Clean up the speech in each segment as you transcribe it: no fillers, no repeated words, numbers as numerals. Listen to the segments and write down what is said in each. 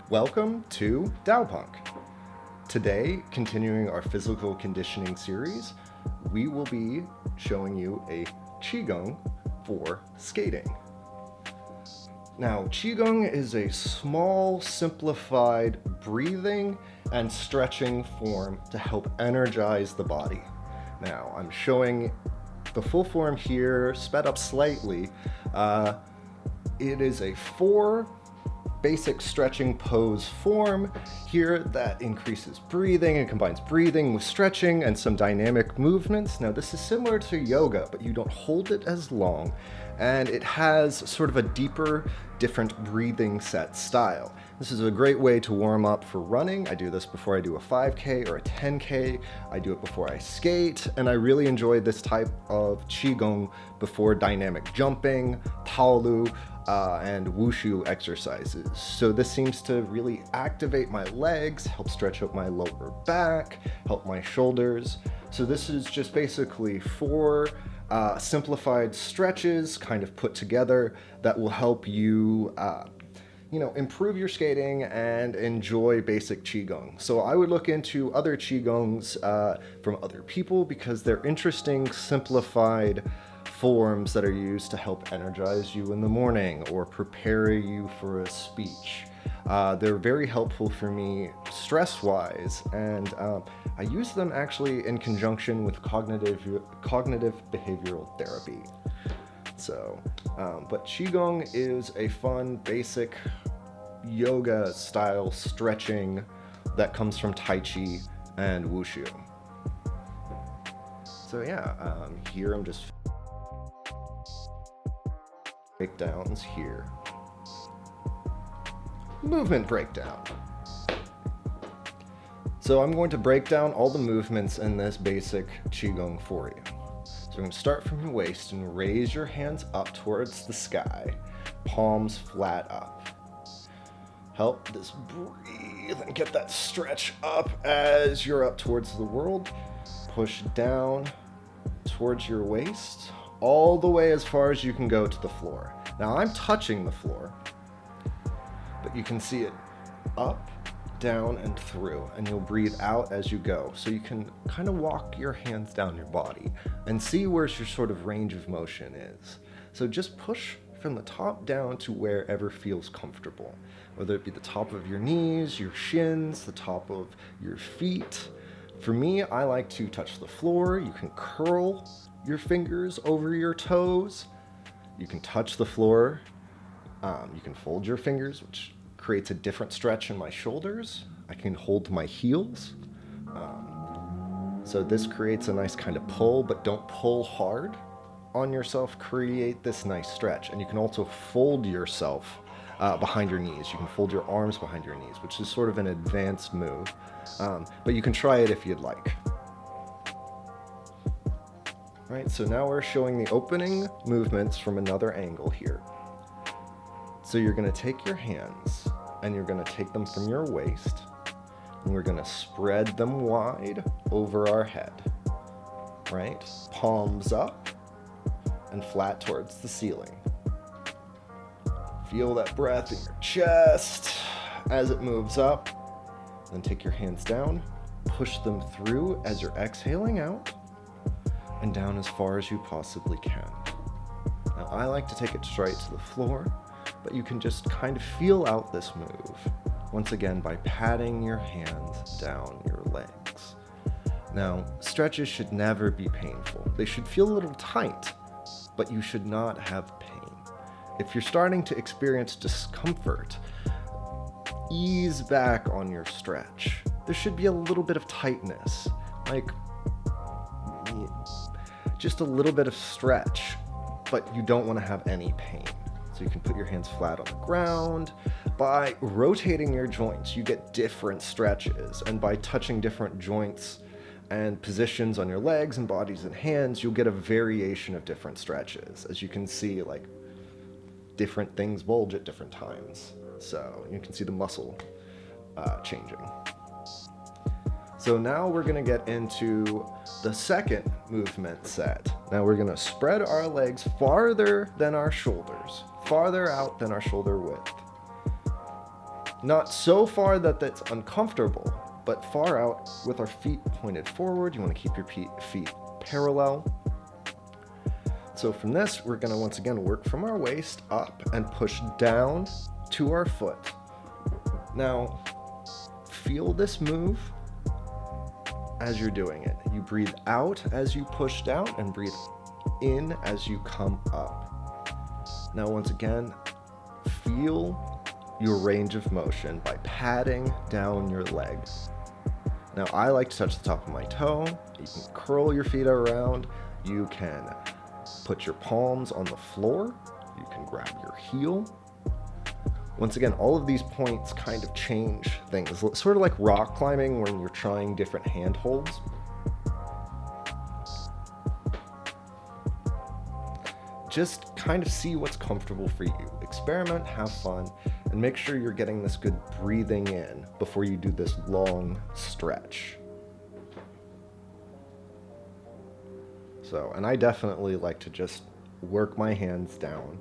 Welcome to Daopunk. Today, continuing our physical conditioning series, we will be showing you a QiGong for skating. Now, QiGong is a small, simplified breathing and stretching form to help energize the body. Now, I'm showing the full form here, sped up slightly. It is a 4 basic stretching pose form here that increases breathing and combines breathing with stretching and some dynamic movements. Now, this is similar to yoga, but you don't hold it as long, and it has sort of a deeper, different breathing set style. This is a great way to warm up for running. I do this before I do a 5K or a 10K. I do it before I skate, and I really enjoy this type of QiGong before dynamic jumping, taolu, and wushu exercises. So this seems to really activate my legs, help stretch out my lower back, help my shoulders. So this is just basically 4 simplified stretches kind of put together that will help you improve your skating and enjoy basic QiGong. So I would look into other QiGongs from other people because they're interesting, simplified forms that are used to help energize you in the morning or prepare you for a speech. They're very helpful for me stress-wise, and I use them actually in conjunction with cognitive behavioral therapy. So, but QiGong is a fun, basic yoga-style stretching that comes from Tai Chi and Wushu. So yeah, here I'm just breakdowns here. Movement breakdown. So I'm going to break down all the movements in this basic QiGong for you. So we're going to start from your waist and raise your hands up towards the sky, palms flat up. Help this breathe and get that stretch up as you're up towards the world. Push down towards your waist, all the way as far as you can go to the floor. Now I'm touching the floor, but you can see it up, down, and through, and you'll breathe out as you go. So you can kind of walk your hands down your body and see where your sort of range of motion is. So just push from the top down to wherever feels comfortable, whether it be the top of your knees, your shins, the top of your feet. For me, I like to touch the floor. You can curl your fingers over your toes. You can touch the floor. You can fold your fingers, which creates a different stretch in my shoulders. I can hold my heels. So this creates a nice kind of pull, but don't pull hard on yourself. Create this nice stretch. And you can also fold yourself behind your knees. You can fold your arms behind your knees, which is sort of an advanced move. But you can try it if you'd like. All right, so now we're showing the opening movements from another angle here. So you're going to take your hands and you're going to take them from your waist and we're going to spread them wide over our head, right? Palms up and flat towards the ceiling. Feel that breath in your chest as it moves up. Then take your hands down, push them through as you're exhaling out and down as far as you possibly can. Now, I like to take it straight to the floor, but you can just kind of feel out this move, once again, by patting your hands down your legs. Now, stretches should never be painful. They should feel a little tight, but you should not have pain. If you're starting to experience discomfort, ease back on your stretch. There should be a little bit of tightness, like just a little bit of stretch, but you don't want to have any pain. So you can put your hands flat on the ground. By rotating your joints, you get different stretches, and by touching different joints and positions on your legs and bodies and hands, you'll get a variation of different stretches. As you can see, like different things bulge at different times. So you can see the muscle changing. So now we're going to get into the second movement set. Now we're going to spread our legs farther than our shoulders, farther out than our shoulder width. Not so far that that's uncomfortable, but far out with our feet pointed forward. You want to keep your feet parallel. So from this, we're going to once again work from our waist up and push down to our foot. Now, feel this move as you're doing it. You breathe out as you push down and breathe in as you come up. Now, once again, feel your range of motion by patting down your leg. Now, I like to touch the top of my toe. You can curl your feet around. You can put your palms on the floor. You can grab your heel. Once again, all of these points kind of change things, sort of like rock climbing when you're trying different handholds. Just kind of see what's comfortable for you. Experiment, have fun, and make sure you're getting this good breathing in before you do this long stretch. So, and I definitely like to just work my hands down.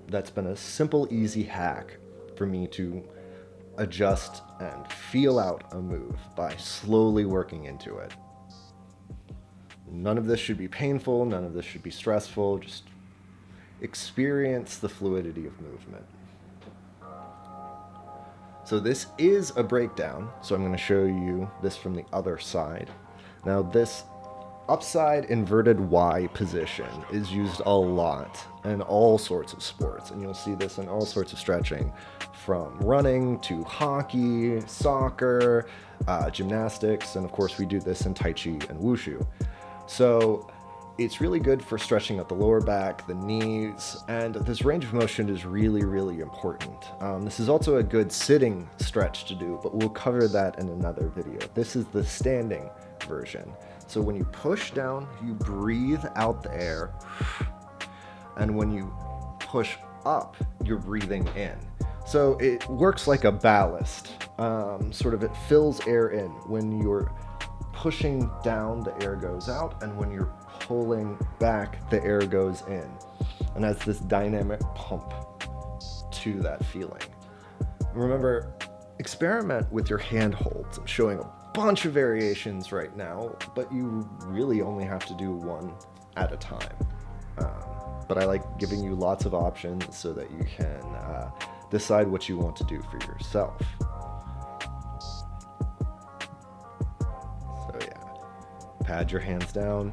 That's been a simple, easy hack for me to adjust and feel out a move by slowly working into it. None of this should be painful, none of this should be stressful, just experience the fluidity of movement. So this is a breakdown, so I'm going to show you this from the other side. Now this upside inverted Y position is used a lot in all sorts of sports, and you'll see this in all sorts of stretching, from running to hockey, soccer, gymnastics, and of course we do this in Tai Chi and wushu. So it's really good for stretching out the lower back, the knees, and this range of motion is really, really important. This is also a good sitting stretch to do, but we'll cover that in another video. This is the standing version. So when you push down, you breathe out the air, and when you push up, you're breathing in. So it works like a ballast. Sort of it fills air in. When you're pushing down, the air goes out, and when you're pulling back, the air goes in. And that's this dynamic pump to that feeling. Remember, experiment with your hand holds. I'm showing a bunch of variations right now, but you really only have to do one at a time. But I like giving you lots of options so that you can decide what you want to do for yourself. So yeah, pad your hands down,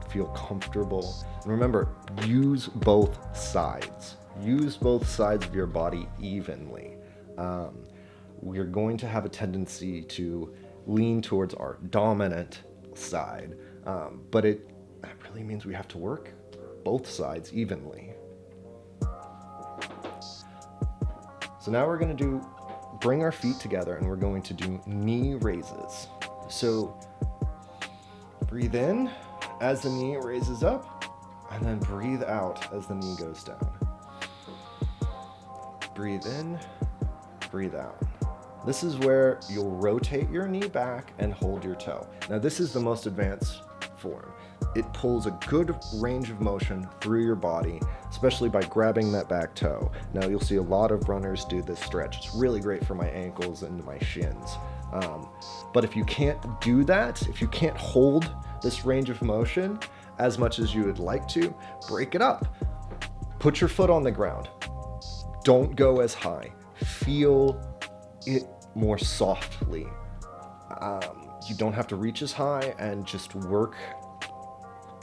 feel comfortable. And remember, use both sides. Use both sides of your body evenly. We're going to have a tendency to lean towards our dominant side, but that really means we have to work both sides evenly. So now we're going to bring our feet together and we're going to do knee raises. So breathe in as the knee raises up, and then breathe out as the knee goes down. Breathe in, breathe out. This is where you'll rotate your knee back and hold your toe. Now this is the most advanced form. It pulls a good range of motion through your body, especially by grabbing that back toe. Now you'll see a lot of runners do this stretch. It's really great for my ankles and my shins. But if you can't do that, if you can't hold this range of motion as much as you would like to, break it up. Put your foot on the ground. Don't go as high. Feel it more softly. You don't have to reach as high, and just work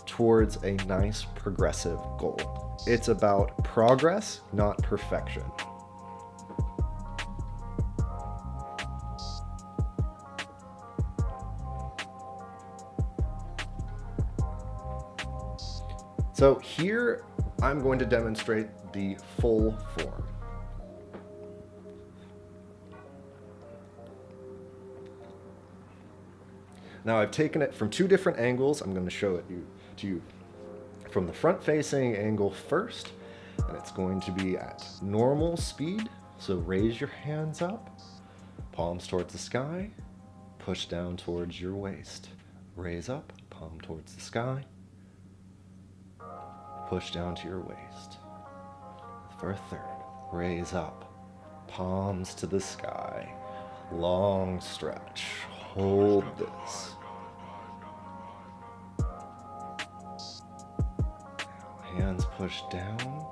towards a nice progressive goal. It's about progress, not perfection. So here I'm going to demonstrate the full form. Now I've taken it from two different angles. I'm going to show it to you from the front facing angle first, and it's going to be at normal speed. So raise your hands up, palms towards the sky, push down towards your waist. Raise up, palm towards the sky, push down to your waist. For a third, raise up, palms to the sky, long stretch. Hold this. Hands push down,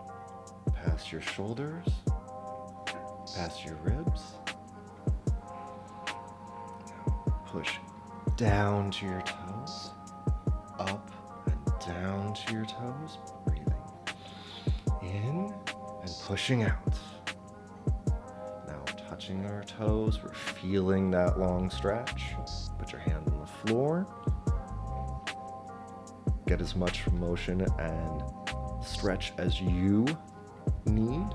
past your shoulders, past your ribs. Push down to your toes, up and down to your toes, breathing in and pushing out. Now touching our toes, we're feeling that long stretch. Put your hand on the floor. Get as much motion and stretch as you need.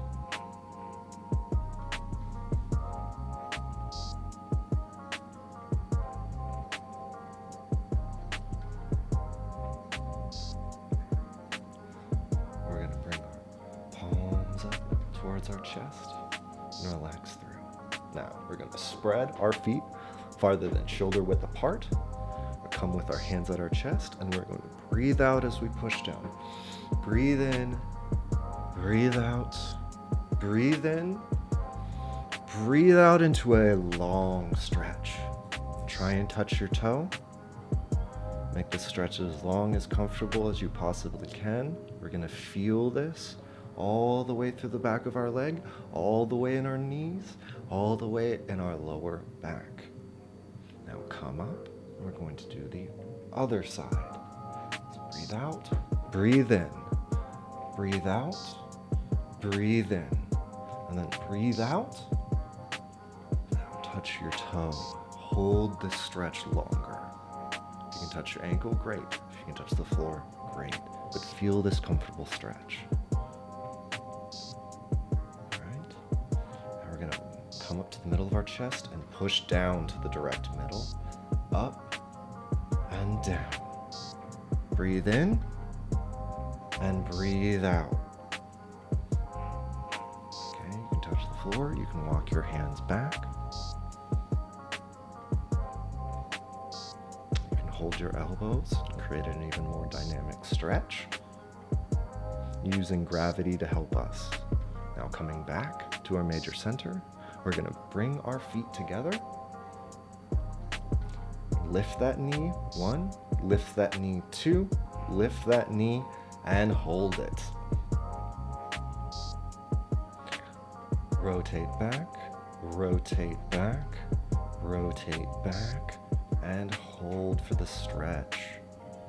We're going to bring our palms up towards our chest and relax through. Now we're going to spread our feet farther than shoulder width apart. We'll come with our hands at our chest, and we're going to breathe out as we push down. Breathe in, breathe out, breathe in, breathe out into a long stretch. Try and touch your toe. Make the stretch as long as comfortable as you possibly can. We're going to feel this all the way through the back of our leg, all the way in our knees, all the way in our lower back. Now come up. We're going to do the other side. So breathe out, breathe in, breathe out, breathe in, and then breathe out. Now touch your toe. Hold this stretch longer. If you can touch your ankle, great. If you can touch the floor, great. But feel this comfortable stretch. All right. Now we're going to come up to the middle of our chest and push down to the direct middle. Up and down. Breathe in and breathe out. Okay, you can touch the floor. You can walk your hands back. You can hold your elbows and create an even more dynamic stretch, using gravity to help us. Now coming back to our major center, we're going to bring our feet together. Lift that knee, 1, lift that knee, 2, lift that knee, and hold it. Rotate back, rotate back, rotate back, and hold for the stretch.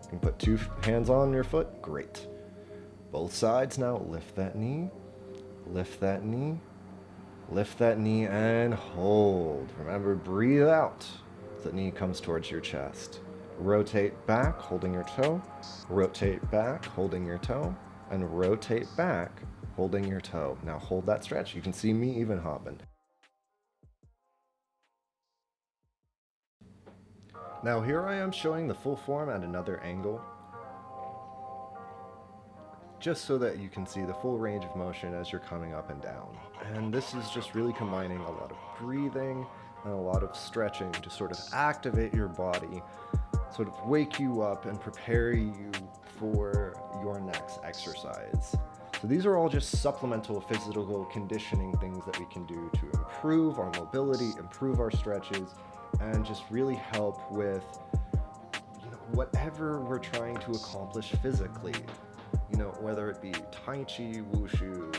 You can put 2 hands on your foot, great. Both sides now, lift that knee, lift that knee, lift that knee, and hold. Remember, breathe out. The knee comes towards your chest. Rotate back, holding your toe. Rotate back, holding your toe. And rotate back, holding your toe. Now hold that stretch. You can see me even hopping. Now here I am showing the full form at another angle, just so that you can see the full range of motion as you're coming up and down. And this is just really combining a lot of breathing and a lot of stretching to sort of activate your body, sort of wake you up and prepare you for your next exercise. So these are all just supplemental physical conditioning things that we can do to improve our mobility, improve our stretches, and just really help with whatever we're trying to accomplish physically. Whether it be Tai Chi, wushu,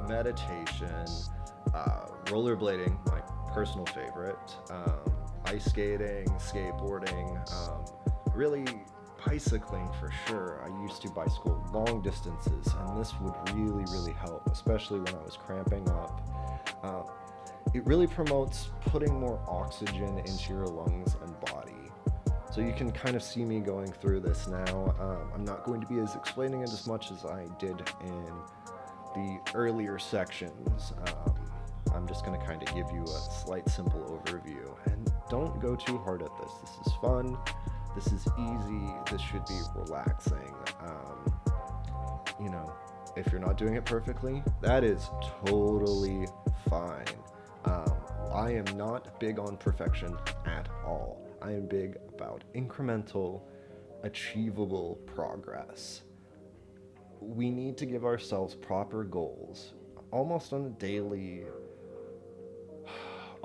meditation, rollerblading, my personal favorite, ice skating, skateboarding, really bicycling for sure. I used to bicycle long distances, and this would really, really help, especially when I was cramping up. It really promotes putting more oxygen into your lungs and body. So you can kind of see me going through this now. I'm not going to be explaining it as much as I did in the earlier sections. I'm just going to kind of give you a slight simple overview. And don't go too hard at this. This is fun. This is easy. This should be relaxing. If you're not doing it perfectly, that is totally fine. I am not big on perfection at all. I am big about incremental, achievable progress. We need to give ourselves proper goals, almost on a daily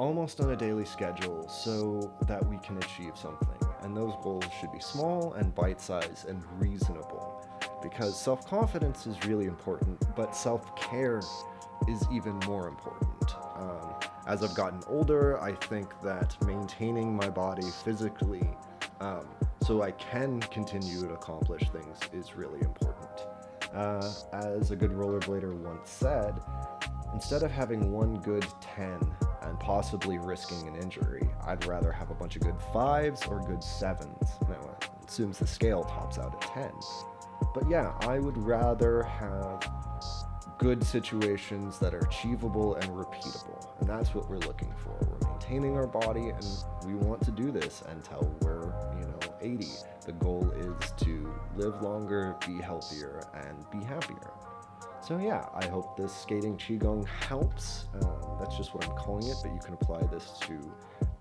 almost on a daily schedule so that we can achieve something. And those goals should be small and bite-sized and reasonable, because self-confidence is really important, but self-care is even more important. As I've gotten older, I think that maintaining my body physically so I can continue to accomplish things is really important. As a good rollerblader once said, instead of having one good 10 and possibly risking an injury, I'd rather have a bunch of good 5s or good 7s. Now, it assumes the scale tops out at 10. But yeah, I would rather have good situations that are achievable and repeatable. And that's what we're looking for. We're maintaining our body, and we want to do this until we're, 80. The goal is to live longer, be healthier, and be happier. So yeah, I hope this skating QiGong helps. That's just what I'm calling it, but you can apply this to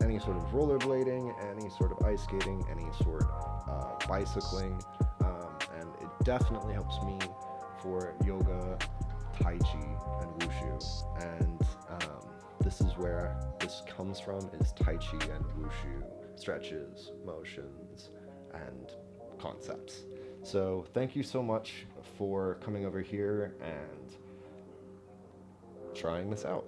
any sort of rollerblading, any sort of ice skating, any sort of bicycling, and it definitely helps me for yoga, Tai Chi, and wushu. And this is where this comes from, is Tai Chi and wushu, stretches, motions, and concepts. So thank you so much for coming over here and trying this out.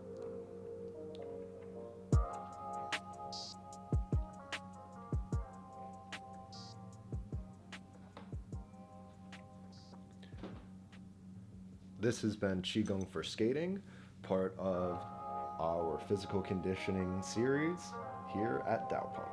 This has been QiGong for Skating, part of our physical conditioning series here at Daopunk.